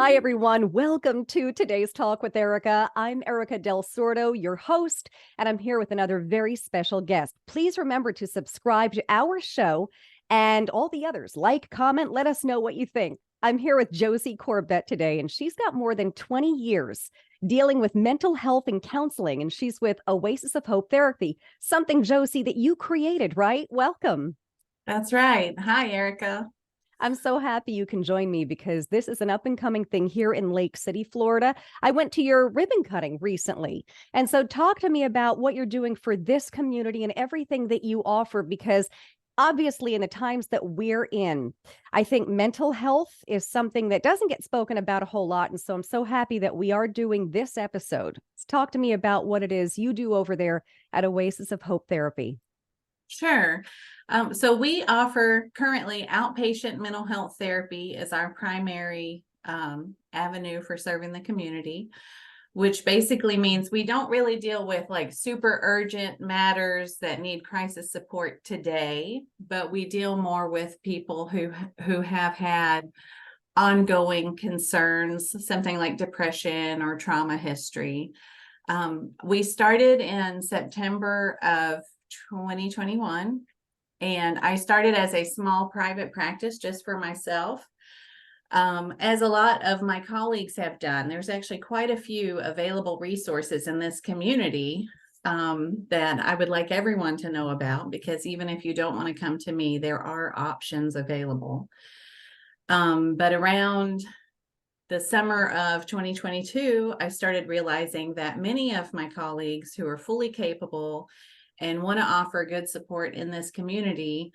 Hi, everyone. Welcome to today's Talk with Erika. I'm Erika Del Sordo, your host, and I'm here with another very special guest. Please remember to subscribe to our show and all the others. Like, comment, let us know what you think. I'm here with Josey Corbett today, and she's got more than 20 years dealing with mental health and counseling, and she's with Oasis of Hope Therapy, something, Josey, that you created, right? Welcome. That's right. Hi, Erika. I'm so happy you can join me because this is an up and coming thing here in Lake City, Florida. I went to your ribbon cutting recently. And so talk to me about what you're doing for this community and everything that you offer, because obviously in the times that we're in, I think mental health is something that doesn't get spoken about a whole lot. And so I'm so happy that we are doing this episode. Talk to me about what it is you do over there at Oasis of Hope Therapy. Sure. So we offer currently outpatient mental health therapy as our primary avenue for serving the community, which basically means we don't really deal with like super urgent matters that need crisis support today, but we deal more with people who have had ongoing concerns, something like depression or trauma history. We started in September of 2021, and I started as a small private practice just for myself. As a lot of my colleagues have done, there's actually quite a few available resources in this community that I would like everyone to know about, because even if you don't want to come to me, there are options available. But around the summer of 2022, I started realizing that many of my colleagues who are fully capable and want to offer good support in this community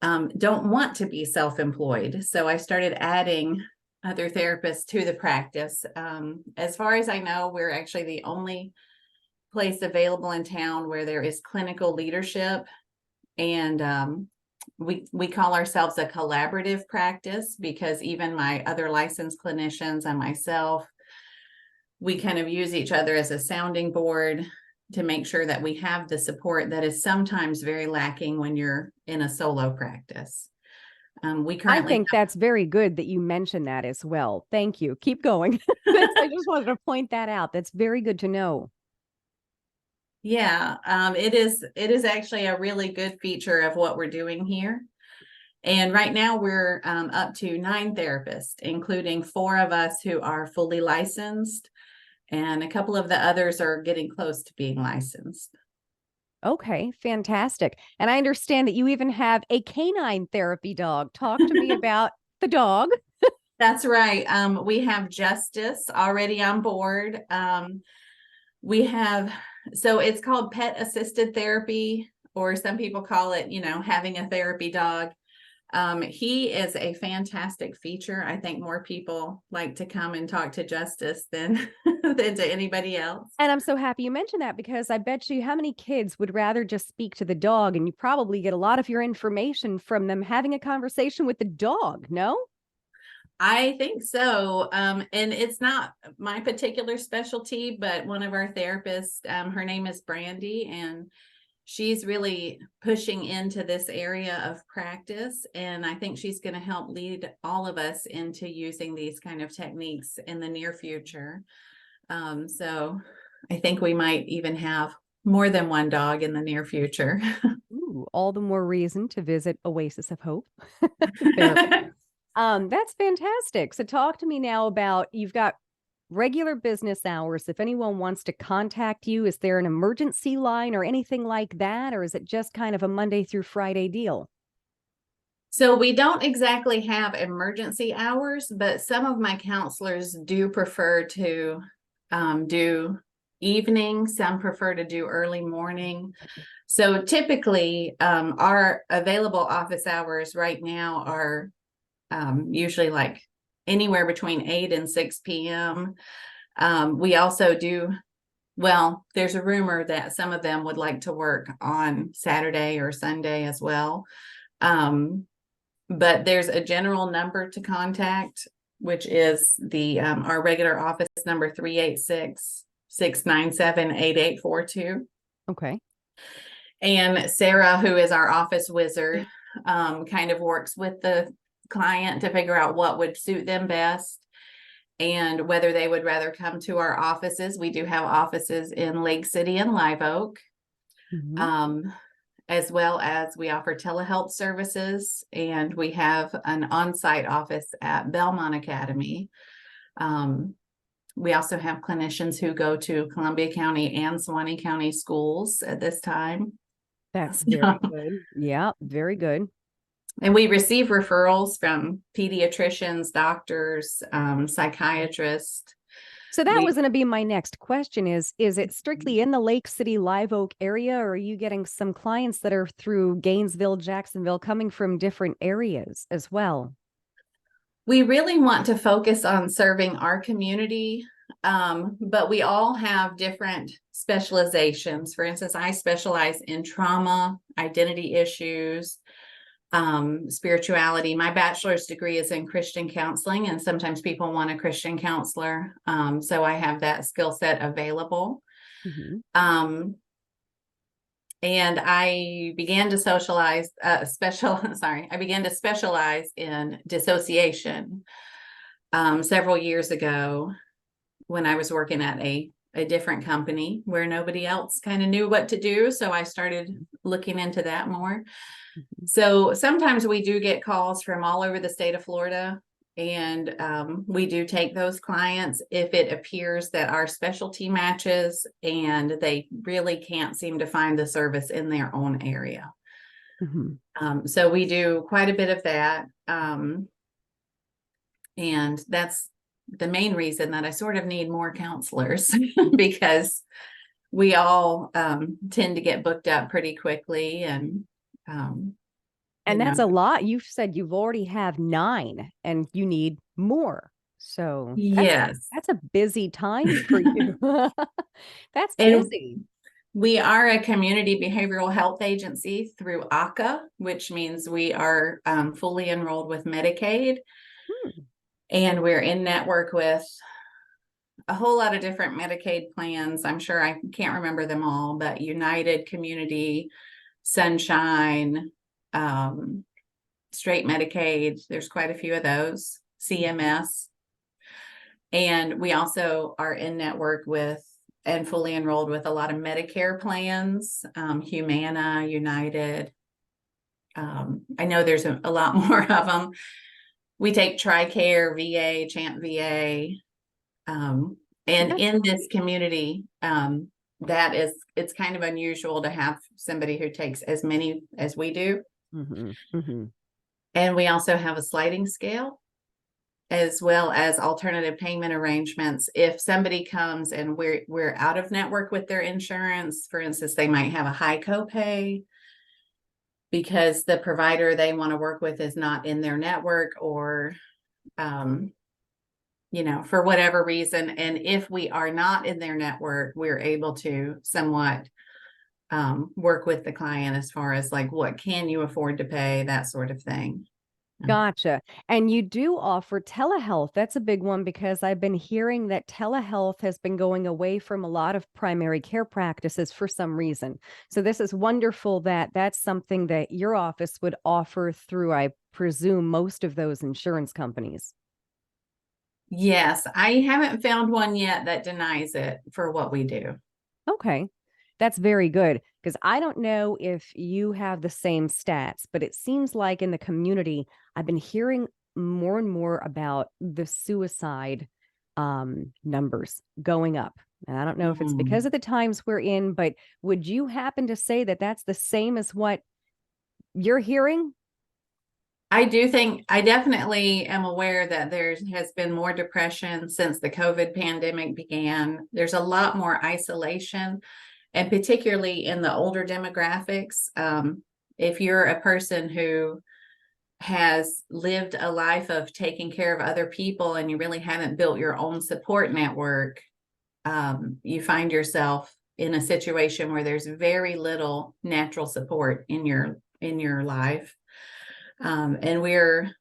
don't want to be self-employed. So I started adding other therapists to the practice. As far as I know, we're actually the only place available in town where there is clinical leadership, and we call ourselves a collaborative practice, because even my other licensed clinicians and myself, we kind of use each other as a sounding board to make sure that we have the support that is sometimes very lacking when you're in a solo practice. I think that's very good that you mentioned that as well. Thank you. Keep going. I just wanted to point that out. That's very good to know. Yeah, it is actually a really good feature of what we're doing here. And right now we're up to 9 therapists, including 4 of us who are fully licensed, and a couple of the others are getting close to being licensed. Okay, fantastic. And I understand that you even have a canine therapy dog. Talk to me about the dog. That's right. We have Justice already on board. We have, so it's called pet assisted therapy, or some people call it, having a therapy dog. He is a fantastic feature. I think more people like to come and talk to Justice than than to anybody else. And I'm so happy you mentioned that, because I bet you how many kids would rather just speak to the dog, and you probably get a lot of your information from them having a conversation with the dog, no? I think so. And it's not my particular specialty, but one of our therapists, her name is Brandy, and she's really pushing into this area of practice. And I think she's going to help lead all of us into using these kind of techniques in the near future. So I think we might even have more than one dog in the near future. Ooh, all the more reason to visit Oasis of Hope. That's fantastic. So talk to me now about, you've got regular business hours. If anyone wants to contact you, is there an emergency line or anything like that? Or is it just kind of a Monday through Friday deal? So we don't exactly have emergency hours, but some of my counselors do prefer to do evening. Some prefer to do early morning. So typically, our available office hours right now are usually like anywhere between 8 and 6 p.m. We also do, well, there's a rumor that some of them would like to work on Saturday or Sunday as well. But there's a general number to contact, which is the our regular office number, 386-697-8842. Okay. And Sarah, who is our office wizard, kind of works with the client to figure out what would suit them best. and whether they would rather come to our offices. We do have offices in Lake City and Live Oak, as well as we offer telehealth services, and we have an on-site office at Belmont Academy. We also have clinicians who go to Columbia County and Suwannee County schools at this time. That's very good. Yeah, very good. And we receive referrals from pediatricians, doctors, psychiatrists. So that was going to be my next question is it strictly in the Lake City, Live Oak area, or are you getting some clients that are through Gainesville, Jacksonville, coming from different areas as well? We really want to focus on serving our community, but we all have different specializations. For instance, I specialize in trauma, identity issues, spirituality. My bachelor's degree is in Christian counseling, and sometimes people want a Christian counselor. So I have that skill set available. And I began to I began to specialize in dissociation several years ago when I was working at a different company where nobody else kind of knew what to do. So I started looking into that more. So sometimes we do get calls from all over the state of Florida, and we do take those clients if it appears that our specialty matches and they really can't seem to find the service in their own area. So we do quite a bit of that. And that's the main reason that I sort of need more counselors because we all tend to get booked up pretty quickly. And that's a lot. You've said you've already have 9 and you need more. So yes, that's a busy time for you. That's and busy. we are a community behavioral health agency through ACA, which means we are fully enrolled with Medicaid. And we're in network with a whole lot of different Medicaid plans. I'm sure I can't remember them all, but United, Community, Sunshine, straight Medicaid. There's quite a few of those, CMS. And we also are in network with and fully enrolled with a lot of Medicare plans, Humana, United. I know there's a lot more of them. We take TRICARE, VA, Chant VA. And in this community, it's kind of unusual to have somebody who takes as many as we do. And we also have a sliding scale, as well as alternative payment arrangements. If somebody comes and we're out of network with their insurance, for instance, they might have a high copay because the provider they want to work with is not in their network, or for whatever reason. And if we are not in their network, we're able to somewhat work with the client as far as like, what can you afford to pay, that sort of thing. Gotcha. And you do offer telehealth. That's a big one because I've been hearing that telehealth has been going away from a lot of primary care practices for some reason. So this is wonderful that that's something that your office would offer through, I presume, most of those insurance companies. Yes, I haven't found one yet that denies it for what we do. Okay. That's very good because I don't know if you have the same stats, but it seems like in the community, I've been hearing more and more about the suicide numbers going up. And I don't know if it's because of the times we're in, but would you happen to say that that's the same as what you're hearing? I definitely am aware that there has been more depression since the COVID pandemic began. There's a lot more isolation, and particularly in the older demographics. If you're a person who has lived a life of taking care of other people and you really haven't built your own support network, you find yourself in a situation where there's very little natural support in your life. And we're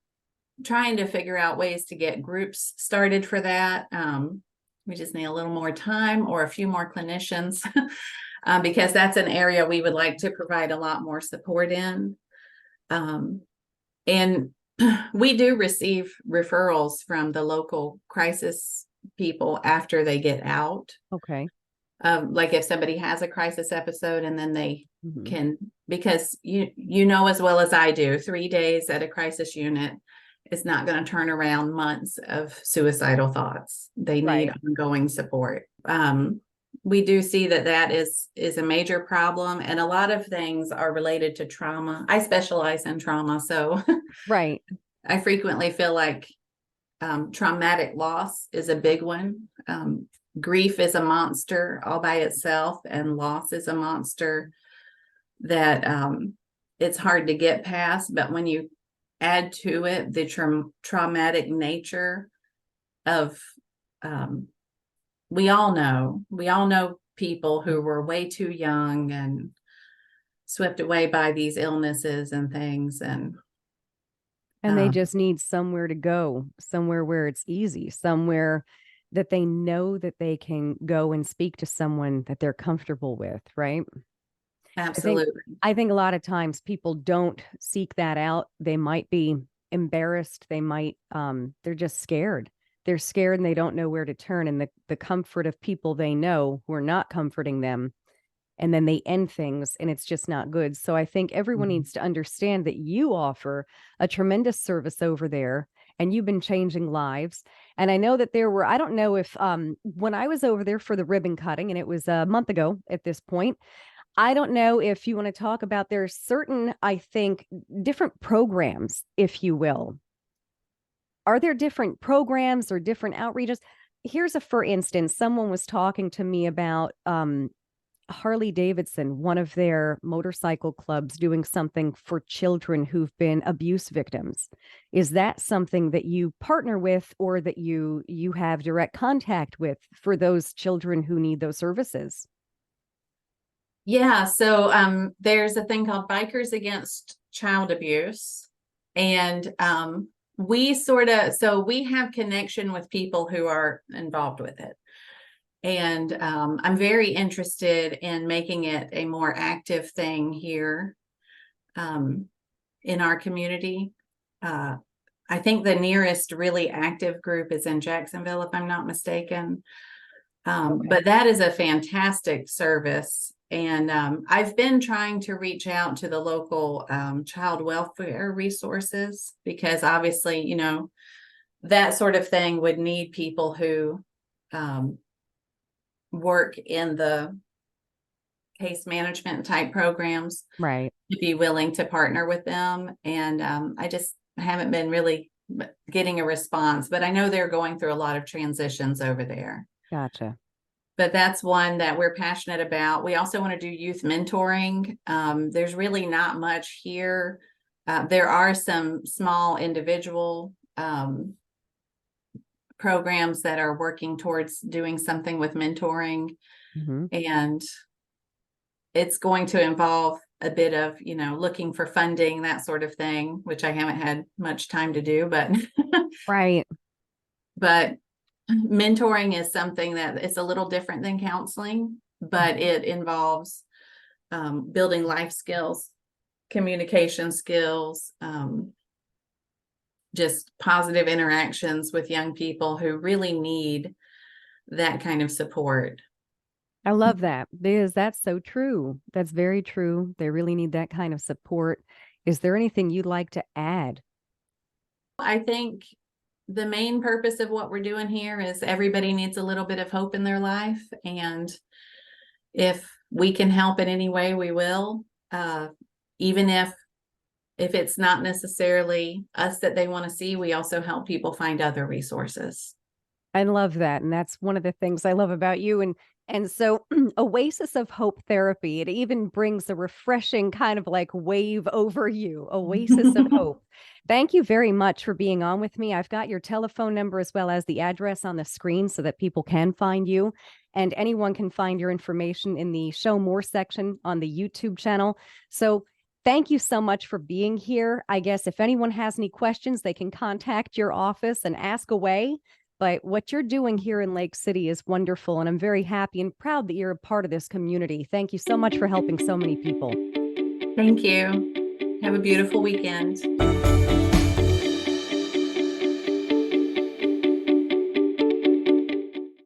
trying to figure out ways to get groups started for that. We just need a little more time or a few more clinicians because that's an area we would like to provide a lot more support in. And we do receive referrals from the local crisis people after they get out. Okay. Like if somebody has a crisis episode and then they Mhm. can, because you know as well as I do, 3 days at a crisis unit is not going to turn around months of suicidal thoughts. They need Right. ongoing support. We do see that is a major problem, and a lot of things are related to trauma. I specialize in trauma, so Right. I frequently feel like traumatic loss is a big one. Grief is a monster all by itself, and loss is a monster that it's hard to get past. But when you add to it the traumatic nature of, we all know people who were way too young and swept away by these illnesses and things, And they just need somewhere to go, somewhere where it's easy, somewhere that they know that they can go and speak to someone that they're comfortable with, right? I think absolutely. I think a lot of times people don't seek that out. They might be embarrassed. They might they're just scared. They're scared and they don't know where to turn. And the comfort of people they know who are not comforting them, and then they end things and it's just not good. So I think everyone Mhm. needs to understand that you offer a tremendous service over there and you've been changing lives. And I know that there were, I don't know if when I was over there for the ribbon cutting, and it was a month ago at this point, I don't know if you want to talk about there's certain, I think, different programs, if you will. Are there different programs or different outreaches? Here's a for instance, someone was talking to me about Harley Davidson, one of their motorcycle clubs, doing something for children who've been abuse victims. Is that something that you partner with or that you have direct contact with for those children who need those services? Yeah, so there's a thing called Bikers Against Child Abuse. And we have connection with people who are involved with it. And I'm very interested in making it a more active thing here in our community. I think the nearest really active group is in Jacksonville, if I'm not mistaken. Okay. But that is a fantastic service. And I've been trying to reach out to the local child welfare resources, because obviously, that sort of thing would need people who work in the case management type programs Right. to be willing to partner with them. And I just haven't been really getting a response, but I know they're going through a lot of transitions over there. Gotcha. But that's one that we're passionate about. We also want to do youth mentoring. There's really not much here. There are some small individual programs that are working towards doing something with mentoring, Hmm. and it's going to involve a bit of, looking for funding, that sort of thing, which I haven't had much time to do, but Right. but mentoring is something that it's a little different than counseling, but it involves building life skills, communication skills, just positive interactions with young people who really need that kind of support. I love that because that's so true. That's very true. They really need that kind of support. Is there anything you'd like to add? I think the main purpose of what we're doing here is everybody needs a little bit of hope in their life. And if we can help in any way, we will. Even if it's not necessarily us that they want to see, we also help people find other resources. I love that. And that's one of the things I love about you. And so Oasis of Hope Therapy, it even brings a refreshing kind of like wave over you. Oasis of Hope. Thank you very much for being on with me. I've got your telephone number as well as the address on the screen so that people can find you. And anyone can find your information in the Show More section on the YouTube channel. So thank you so much for being here. I guess if anyone has any questions, they can contact your office and ask away. But what you're doing here in Lake City is wonderful. And I'm very happy and proud that you're a part of this community. Thank you so much for helping so many people. Thank you. Have a beautiful weekend.